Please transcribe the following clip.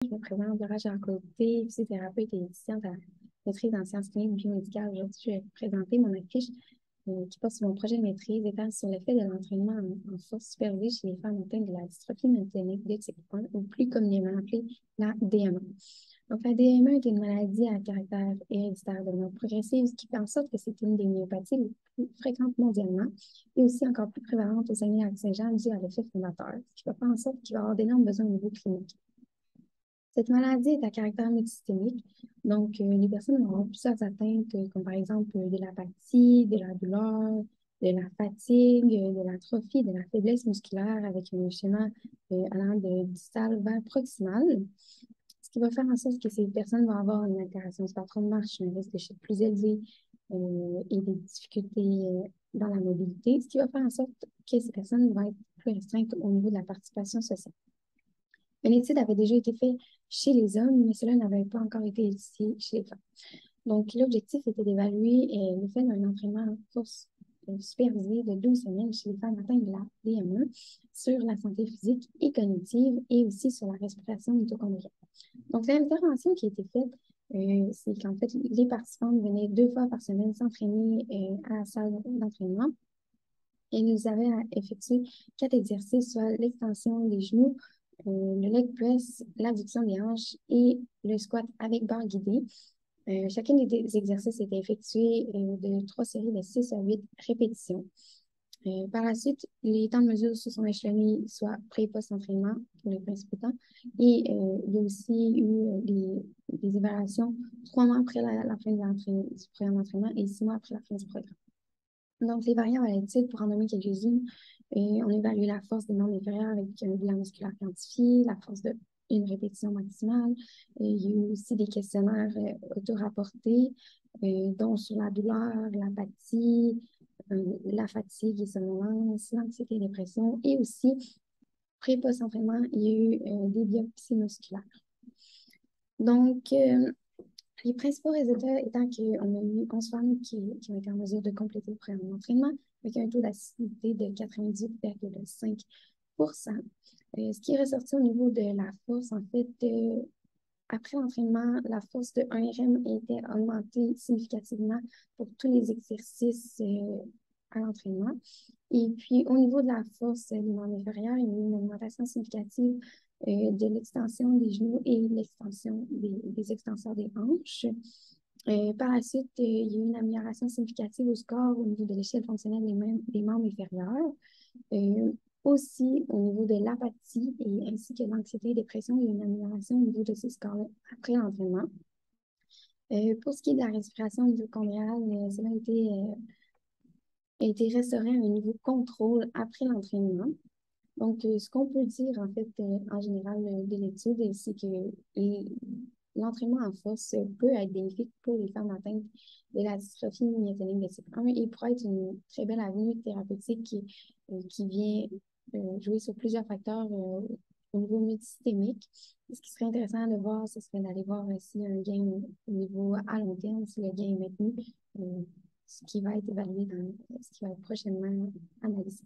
Je me présente, Laura Jean-Côté, physiothérapeute et étudiante à la maîtrise en sciences cliniques biomédicales. Aujourd'hui, je vais vous présenter mon affiche qui porte sur mon projet de maîtrise étant sur l'effet de l'entraînement en force supervisée chez les femmes atteintes de la dystrophie myotonique de type 1, ou plus communément appelée la DMA. Donc, la DMA est une maladie à caractère héréditaire de mort progressive, ce qui fait en sorte que c'est une des myopathies les plus fréquentes mondialement et aussi encore plus prévalente au Saguenay-Lac-Saint-Jean dû à l'effet fondateur, ce qui va faire en sorte qu'il va y avoir d'énormes besoins au niveau clinique. Cette maladie est à caractère multisystémique, donc les personnes vont avoir plusieurs atteintes, comme par exemple de l'apathie, de la douleur, de la fatigue, de l'atrophie, de la faiblesse musculaire avec un schéma allant de distal vers proximal, ce qui va faire en sorte que ces personnes vont avoir une altération du patron de marche, un risque de chute plus élevé et des difficultés dans la mobilité, ce qui va faire en sorte que ces personnes vont être plus restreintes au niveau de la participation sociale. Une étude avait déjà été faite chez les hommes, mais cela n'avait pas encore été étudié chez les femmes. Donc, l'objectif était d'évaluer l'effet d'un entraînement en force supervisé de 12 semaines chez les femmes atteintes de la DME sur la santé physique et cognitive et aussi sur la respiration mitochondriale. Donc, l'intervention qui a été faite, c'est qu'en fait, les participantes venaient 2 fois par semaine s'entraîner à la salle d'entraînement et nous avaient à effectuer 4 exercices, soit l'extension des genoux, le leg press, l'abduction des hanches et le squat avec barre guidée. Chacun des exercices était effectué de 3 séries de 6 à 8 répétitions. Par la suite, les temps de mesure se sont échelonnés, soit pré- et post-entraînement pour les principaux temps. Et il y a aussi eu des évaluations 3 mois après la fin du programme d'entraînement et 6 mois après la fin du programme. Donc, les variables à l'étude, pour en nommer quelques-unes, on évalue la force des membres inférieurs avec un bilan musculaire quantifié, la force de une répétition maximale. Il y a eu aussi des questionnaires auto-rapportés, dont sur la douleur, l'apathie, la fatigue et somnolence, l'anxiété et dépression. Et aussi, pré-post-entraînement, il y a eu des biopsies musculaires. Donc, les principaux résultats étant qu'on a eu 11 femmes qui ont été en mesure de compléter le programme d'entraînement avec un taux d'assiduité de 98,5%. Ce qui est ressorti au niveau de la force, en fait, après l'entraînement, la force de 1RM était augmentée significativement pour tous les exercices à l'entraînement. Et puis, au niveau de la force des membres inférieurs, il y a eu une augmentation significative de l'extension des genoux et l'extension des extenseurs des hanches. Par la suite, il y a eu une amélioration significative au score au niveau de l'échelle fonctionnelle des membres inférieurs. Aussi, au niveau de l'apathie et ainsi que l'anxiété et dépression, il y a une amélioration au niveau de ces scores-là après l'entraînement. Pour ce qui est de la respiration mitochondriale, cela a été restauré à un niveau contrôle après l'entraînement. Donc, ce qu'on peut dire, en fait, en général, de l'étude, c'est que l'entraînement en force peut être bénéfique pour les femmes atteintes de la dystrophie myotonique de type 1 et pourrait être une très belle avenue thérapeutique qui vient jouer sur plusieurs facteurs au niveau multisystémique. Ce qui serait intéressant de voir, ce serait d'aller voir s'il y a un gain au niveau à long terme, si le gain est maintenu, ce qui va être évalué dans ce qui va être prochainement analysé.